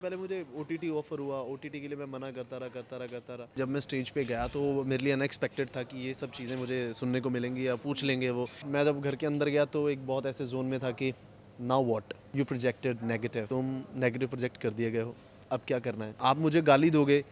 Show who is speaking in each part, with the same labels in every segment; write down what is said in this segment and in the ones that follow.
Speaker 1: पहले मुझे OTT offer हुआ, OTT के लिए मैं मना करता रहा। जब मैं स्टेज पे गया तो वो मेरे लिए अनएक्सपेक्टेड था कि ये सब चीज़ें मुझे सुनने को मिलेंगी या पूछ लेंगे वो। मैं जब घर के अंदर गया तो एक बहुत ऐसे जोन में था कि now what, you projected negative, तुम नेगेटिव प्रोजेक्ट कर दिए गए हो, अब क्या करना है। आप मुझे गाली दोगे,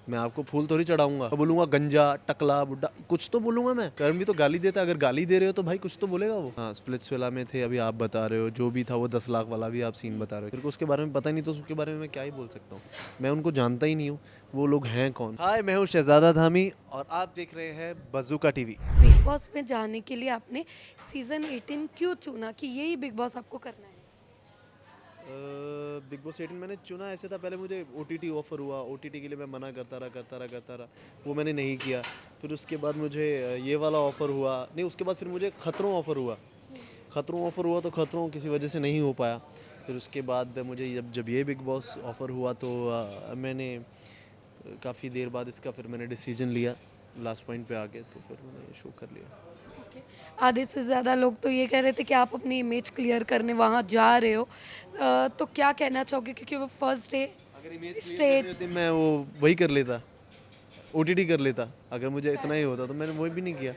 Speaker 1: मैं आपको फूल थोड़ी चढ़ाऊंगा, मैं बोलूंगा गंजा टकला बुड्ढा, कुछ तो बोलूंगा। मैं कर्म भी तो गाली देता, अगर गाली दे रहे हो तो भाई कुछ तो बोलेगा वो। हाँ, स्प्लिट्स वाला में थे, अभी आप बता रहे हो जो भी था वो 10 लाख वाला भी आप सीन बता रहे हो। मेरे को उसके बारे में पता नहीं, तो उसके बारे में मैं क्या ही बोल सकता हूँ, मैं उनको जानता ही नहीं हूँ, वो लोग हैं कौन। हाय, मैं हूँ शहजादा धामी और आप देख रहे हैं बज़ूका टीवी।
Speaker 2: बिग बॉस में जाने के लिए आपने सीजन 18 क्यों चुना कि यही बिग बॉस आपको करना है?
Speaker 1: बिग बॉस 18 मैंने चुना ऐसे था, पहले मुझे OTT ऑफर हुआ, OTT के लिए मैं मना करता रहा, वो मैंने नहीं किया। फिर उसके बाद मुझे ये वाला ऑफ़र हुआ, नहीं उसके बाद फिर मुझे खतरों ऑफ़र हुआ। खतरों ऑफ़र हुआ तो खतरों किसी वजह से नहीं हो पाया। फिर उसके बाद मुझे जब जब ये बिग बॉस ऑफ़र हुआ तो मैंने काफ़ी देर बाद इसका फिर मैंने डिसीजन लिया, लास्ट पॉइंट पे आके तो फिर मैंने शो कर लिया।
Speaker 2: ओके। आधे से ज़्यादा लोग तो ये कह रहे थे कि आप अपनी इमेज क्लियर करने वहाँ जा रहे हो, तो क्या कहना चाहोगे क्योंकि वो फर्स्ट डे
Speaker 1: अगर इमेज क्लियर करनी
Speaker 2: स्टेज।
Speaker 1: होती मैं वो वही कर लेता, OTT कर लेता। अगर मुझे इतना ही होता तो मैंने वही भी नहीं किया।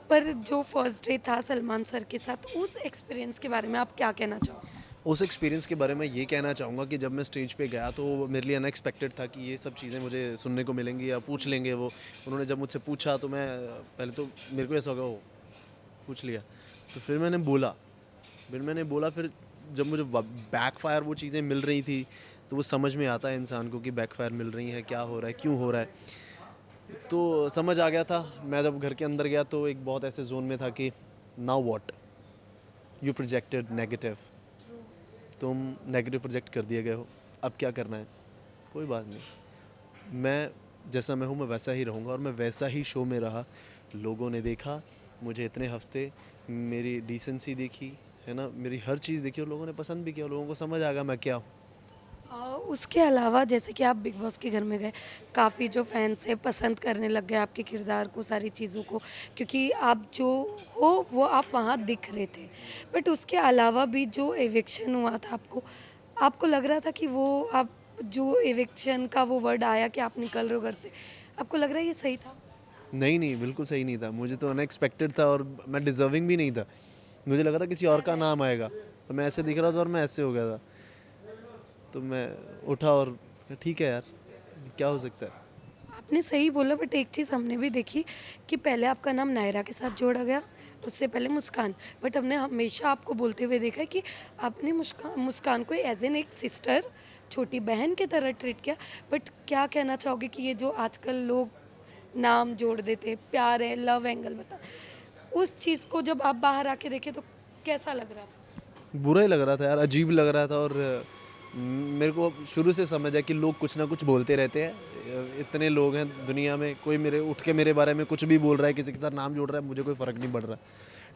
Speaker 2: पर जो फर्स्ट डे था सलमान सर के साथ, उस एक्सपीरियंस के बारे में आप क्या कहना चाहोगे?
Speaker 1: उस एक्सपीरियंस के बारे में ये कहना चाहूँगा कि जब मैं स्टेज पे गया तो वो मेरे लिए अनएक्सपेक्टेड था कि ये सब चीज़ें मुझे सुनने को मिलेंगी या पूछ लेंगे वो। उन्होंने जब मुझसे पूछा तो मैं पहले तो मेरे को ऐसा होगा, ओ पूछ लिया। तो फिर जब मुझे बैकफायर वो चीज़ें मिल रही थी तो वो समझ में आता है इंसान को कि बैकफायर मिल रही है, क्या हो रहा है, क्यों हो रहा है। तो समझ आ गया था। मैं जब घर के अंदर गया तो एक बहुत ऐसे जोन में था कि now what, you projected negative, तुम नेगेटिव प्रोजेक्ट कर दिए गए हो, अब क्या करना है। कोई बात नहीं, मैं जैसा मैं हूँ मैं वैसा ही रहूँगा और मैं वैसा ही शो में रहा। लोगों ने देखा मुझे इतने हफ्ते, मेरी डिसेंसी देखी है ना, मेरी हर चीज़ देखी और लोगों ने पसंद भी किया, लोगों को समझ आ गया मैं क्या हूँ।
Speaker 2: उसके अलावा जैसे कि आप बिग बॉस के घर में गए, काफ़ी जो फैंस है पसंद करने लग गए आपके किरदार को, सारी चीज़ों को, क्योंकि आप जो हो वो आप वहाँ दिख रहे थे। बट उसके अलावा भी जो एविक्शन हुआ था आपको, आपको लग रहा था कि वो आप जो एविक्शन का वो वर्ड आया कि आप निकल रहे हो घर से, आपको लग रहा है ये सही था?
Speaker 1: नहीं नहीं, बिल्कुल सही नहीं था, मुझे तो अनएक्सपेक्टेड था और मैं डिज़र्विंग भी नहीं था। मुझे लगा था किसी और का नाम आएगा, तो मैं ऐसे दिख रहा था और मैं ऐसे हो गया था। तो मैं उठा और ठीक है यार, क्या हो सकता है।
Speaker 2: आपने सही बोला, बट एक चीज़ हमने भी देखी कि पहले आपका नाम नायरा के साथ जोड़ा गया, उससे पहले मुस्कान। बट हमने हमेशा आपको बोलते हुए देखा है कि आपने मुस्कान मुस्कान को एज एन एक सिस्टर, छोटी बहन की तरह ट्रीट किया। बट क्या कहना चाहोगे कि ये जो आजकल लोग नाम जोड़ देते हैं, प्यार है, लव एंगल बता, उस चीज़ को जब आप बाहर आके देखे तो कैसा लग रहा था?
Speaker 1: बुरा ही लग रहा था यार, अजीब लग रहा था। और मेरे को शुरू से समझ है कि लोग कुछ ना कुछ बोलते रहते हैं। इतने लोग हैं दुनिया में, कोई मेरे उठ के मेरे बारे में कुछ भी बोल रहा है, किसी के साथ नाम जोड़ रहा है, मुझे कोई फ़र्क नहीं पड़ रहा।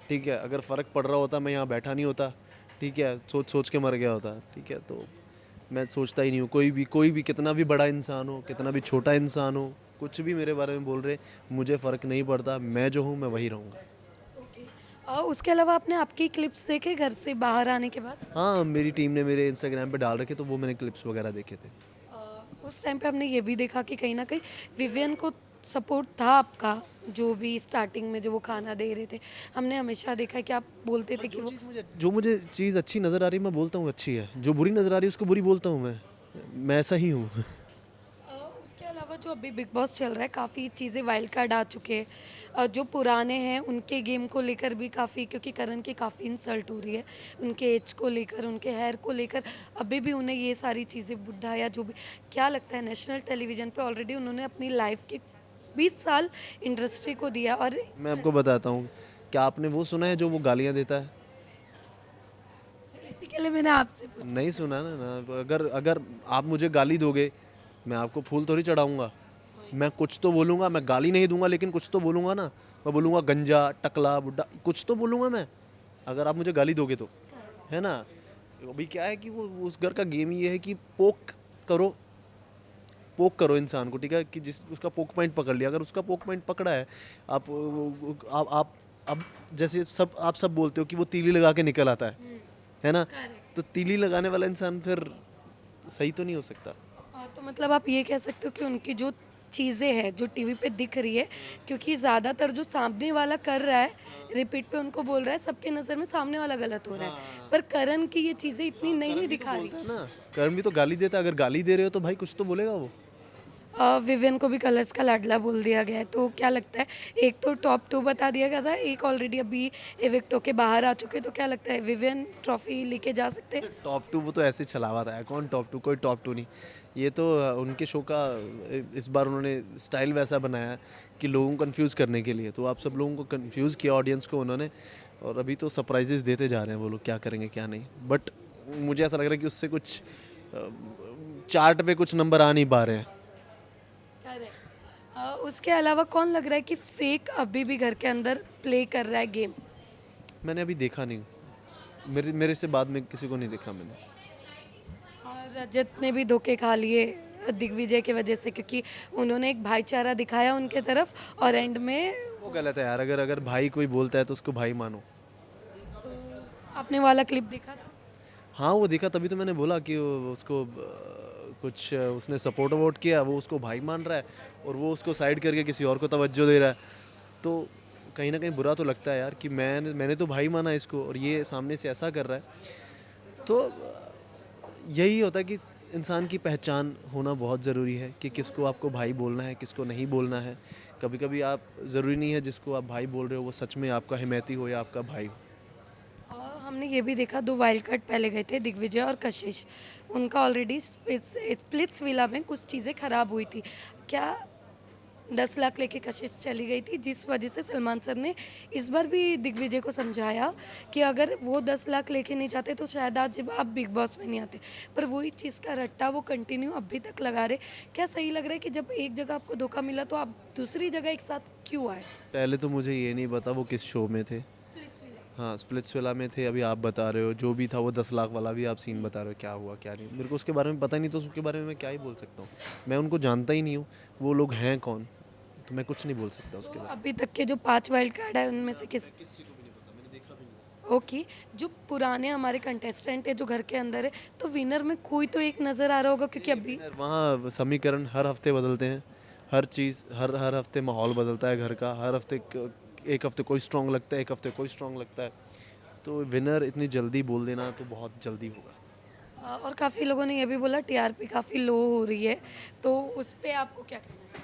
Speaker 1: ठीक है, अगर फ़र्क पड़ रहा होता मैं यहाँ बैठा नहीं होता। ठीक है, सोच सोच के मर गया होता। ठीक है, तो मैं सोचता ही नहीं हूँ। कोई भी कितना भी बड़ा इंसान हो, कितना भी छोटा इंसान हो, कुछ भी मेरे बारे में बोल रहे, मुझे फ़र्क नहीं पड़ता। मैं जो हूँ मैं वही रहूँगा।
Speaker 2: ओके। उसके अलावा आपने आपकी क्लिप्स देखे घर से बाहर आने के बाद?
Speaker 1: हाँ, मेरी टीम ने मेरे इंस्टाग्राम पे डाल रखे तो वो मैंने क्लिप्स वगैरह देखे थे।
Speaker 2: उस टाइम पे हमने ये भी देखा कि कहीं न कहीं विवियन को सपोर्ट था आपका, जो भी स्टार्टिंग में जो वो खाना दे रहे थे। हमने हमेशा देखा है कि आप बोलते थे कि वो
Speaker 1: जो मुझे चीज़ अच्छी नज़र आ रही है मैं बोलता हूँ अच्छी है, जो बुरी नज़र आ रही है उसको बुरी बोलता हूँ मैं ऐसा ही हूँ।
Speaker 2: उसके अलावा जो अभी बिग बॉस चल रहा है, काफ़ी चीज़ें वाइल्ड कार्ड आ चुके हैं। जो पुराने हैं उनके गेम को लेकर भी काफ़ी, क्योंकि करण की काफ़ी इंसल्ट हो रही है, उनके एज को लेकर, उनके हेयर को लेकर, अभी भी उन्हें ये सारी चीज़ें बुढ़ा या जो भी, क्या लगता है नेशनल टेलीविज़न पे ऑलरेडी उन्होंने अपनी लाइफ के 20 साल इंडस्ट्री को दिया और
Speaker 1: मैं आपको बताता हूँ, क्या आपने वो सुना है जो वो गालियाँ देता है?
Speaker 2: इसी के लिए मैंने आपसे पूछा।
Speaker 1: नहीं सुना ना। अगर अगर आप मुझे गाली दोगे, मैं आपको फूल थोड़ी चढ़ाऊँगा। मैं कुछ तो बोलूँगा, मैं गाली नहीं दूँगा लेकिन कुछ तो बोलूँगा ना। मैं बोलूँगा गंजा, टकला, बुड्ढा, कुछ तो बोलूँगा मैं, अगर आप मुझे गाली दोगे तो। है ना? अभी क्या है कि वो उस घर का गेम ये है कि करो पोक करो इंसान को, ठीक है, कि जिस उसका पोक पॉइंट पकड़ लिया, अगर उसका पोक पॉइंट पकड़ा है, आप अब जैसे आप सब बोलते हो कि वो तीली लगा के निकल आता है ना।
Speaker 2: करेक्ट।
Speaker 1: तो तीली लगाने वाला इंसान फिर सही तो नहीं हो सकता।
Speaker 2: तो मतलब आप ये कह सकते हो कि उनकी जो चीज़ें हैं जो टीवी पे दिख रही है, क्योंकि ज़्यादातर जो सामने वाला कर रहा है रिपीट पे उनको बोल रहा है, सबके नज़र में सामने वाला गलत हो रहा है, पर करण की ये चीज़ें इतनी नहीं दिखा रही।
Speaker 1: बोलता है ना, करण भी तो गाली देता है, अगर गाली दे रहे हो तो भाई कुछ तो बोलेगा वो।
Speaker 2: विवियन को भी कलर्स का लाडला बोल दिया गया है, तो क्या लगता है, एक तो टॉप 2 बता दिया गया था, एक ऑलरेडी अभी इविक्ट होके बाहर आ चुके, तो क्या लगता है विवियन ट्रॉफी लेके जा सकते हैं?
Speaker 1: टॉप 2 वो तो ऐसे छलावा था, कौन टॉप 2, कोई टॉप 2 नहीं। ये तो उनके शो का इस बार उन्होंने स्टाइल वैसा बनाया है कि लोगों को कंफ्यूज करने के लिए, तो आप सब लोगों को कंफ्यूज किया ऑडियंस को उन्होंने, और अभी तो सरप्राइजेस देते जा रहे हैं वो लोग, क्या करेंगे क्या नहीं। बट मुझे ऐसा लग रहा है कि उससे कुछ चार्ट पे कुछ नंबर आ नहीं पा रहे हैं।
Speaker 2: करेक्ट। उसके अलावा कौन लग रहा है कि फेक अभी भी घर के अंदर प्ले कर रहा है गेम?
Speaker 1: मैंने अभी देखा नहीं, मेरे से बाद में किसी को नहीं देखा मैंने।
Speaker 2: और रजत ने भी धोखे खा लिए दिग्विजय की वजह से, क्योंकि उन्होंने एक भाईचारा दिखाया उनके तरफ और एंड में
Speaker 1: वो गलत है यार, अगर अगर भाई कोई बोलता है तो उसको भाई मानो।
Speaker 2: आपने वाला क्लिप देखा था?
Speaker 1: हाँ वो देखा, तभी तो मैंने बोला कि उसको कुछ उसने सपोर्ट वोट किया, वो उसको भाई मान रहा है और वो उसको साइड करके किसी और को तवज्जो दे रहा है, तो कहीं ना कहीं बुरा तो लगता है यार कि मैंने तो भाई माना इसको और ये सामने से ऐसा कर रहा है। तो यही होता है कि इंसान की पहचान होना बहुत ज़रूरी है कि किसको आपको भाई बोलना है, किसको नहीं बोलना है। कभी कभी आप ज़रूरी नहीं है जिसको आप भाई बोल रहे हो वो सच में आपका हिमैती हो या आपका भाई हो।
Speaker 2: और हमने ये भी देखा, 2 वाइल्ड कार्ड पहले गए थे दिग्विजय और कशिश, उनका ऑलरेडी स्प्लिट्स विला में कुछ चीज़ें खराब हुई थी। क्या 10 लाख लेके कशिश चली गई थी, जिस वजह से सलमान सर ने इस बार भी दिग्विजय को समझाया कि अगर वो 10 लाख लेके नहीं जाते तो शायद आज जब आप बिग बॉस में नहीं आते, पर वही चीज़ का रट्टा वो कंटिन्यू अभी तक लगा रहे। क्या सही लग रहा है कि जब एक जगह आपको धोखा मिला तो आप दूसरी जगह एक साथ क्यों आए?
Speaker 1: पहले तो मुझे ये नहीं पता वो किस शो में थे। हाँ स्प्लिट्स वाला में थे, अभी आप बता रहे हो जो भी था वो 10 लाख वाला भी आप सीन बता रहे हो, क्या हुआ क्या नहीं, मेरे को उसके बारे में पता ही नहीं, तो उसके बारे में मैं क्या ही बोल सकता हूँ। मैं उनको जानता ही नहीं हूँ, वो लोग हैं कौन, तो मैं कुछ नहीं बोल सकता उसके
Speaker 2: तो
Speaker 1: बारे
Speaker 2: अभी तक के जो 5 वाइल्ड कार्ड है उनमें से किस ओके, जो पुराने हमारे कंटेस्टेंट है जो घर के अंदर है, तो विनर में कोई तो एक नज़र आ रहा होगा, क्योंकि अभी
Speaker 1: में। वहाँ समीकरण हर हफ्ते बदलते हैं, हर चीज़ हर हर हफ्ते माहौल बदलता है घर का, हर हफ्ते एक हफ्ते कोई स्ट्रॉन्ग लगता है, एक हफ्ते कोई स्ट्रॉन्ग लगता है, तो विनर इतनी जल्दी बोल देना तो बहुत जल्दी होगा।
Speaker 2: और काफ़ी लोगों ने ये भी बोला टीआरपी काफ़ी लो हो रही है, तो उस पे आपको क्या कहना है?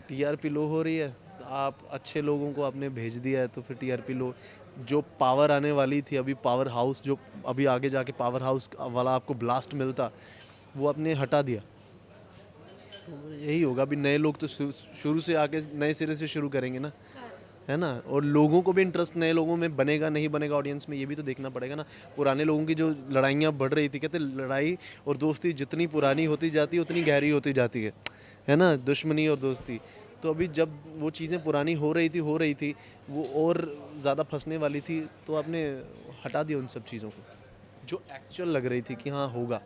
Speaker 1: टीआरपी लो हो रही है, आप अच्छे लोगों को आपने भेज दिया है तो फिर टीआरपी लो। जो पावर आने वाली थी, अभी पावर हाउस जो अभी आगे जाके पावर हाउस वाला आपको ब्लास्ट मिलता, वो आपने हटा दिया। तो यही होगा, अभी नए लोग तो शुरू से आके नए सिरे से शुरू करेंगे ना, है ना, और लोगों को भी इंटरेस्ट नए लोगों में बनेगा नहीं बनेगा ऑडियंस में, ये भी तो देखना पड़ेगा ना। पुराने लोगों की जो लड़ाइयाँ बढ़ रही थी, कहते लड़ाई और दोस्ती जितनी पुरानी होती जाती है उतनी गहरी होती जाती है ना, दुश्मनी और दोस्ती। तो अभी जब वो चीज़ें पुरानी हो रही थी वो और ज़्यादा फंसने वाली थी, तो आपने हटा दिया उन सब चीज़ों को जो एक्चुअल लग रही थी कि हाँ होगा।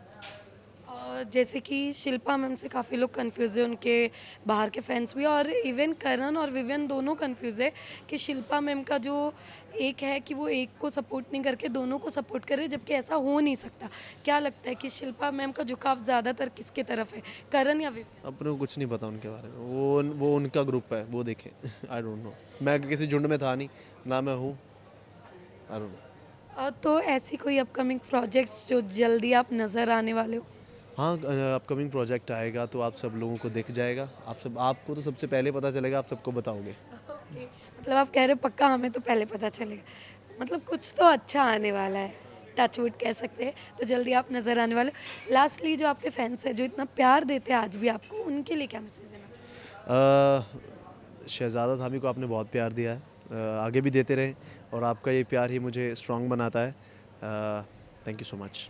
Speaker 2: जैसे कि शिल्पा मैम से काफ़ी लोग कंफ्यूज है, उनके बाहर के फैंस भी, और इवन करण और विवियन दोनों कंफ्यूज है कि शिल्पा मैम का जो एक है कि वो एक को सपोर्ट नहीं करके दोनों को सपोर्ट करे, जबकि ऐसा हो नहीं सकता। क्या लगता है कि शिल्पा मैम का झुकाव ज़्यादातर किसके तरफ है, करण या विवियन?
Speaker 1: अपने को कुछ नहीं पता उनके बारे में, वो उनका ग्रुप है, वो देखें। आई डोंट नो, मैं किसी झुंड में था नहीं ना, मैं हूँ, आई डोंट नो।
Speaker 2: तो ऐसी कोई अपकमिंग प्रोजेक्ट्स जो जल्दी आप नज़र आने वाले हो?
Speaker 1: हाँ अपकमिंग प्रोजेक्ट आएगा तो आप सब लोगों को दिख जाएगा, आपको तो सबसे पहले पता चलेगा, आप सबको बताओगे।
Speaker 2: ओके, मतलब आप कह रहे हो पक्का हमें तो पहले पता चलेगा, मतलब कुछ तो अच्छा आने वाला है, टचवुड कह सकते हैं, तो जल्दी आप नज़र आने वाले हो। लास्टली जो आपके फैंस हैं जो इतना प्यार देते हैं आज भी आपको, उनके लिए क्या मैसेज देना चाहते
Speaker 1: शहज़ादा थामी को आपने बहुत प्यार दिया है, आगे भी देते रहें, और आपका ये प्यार ही मुझे स्ट्रॉन्ग बनाता है। Thank you so much.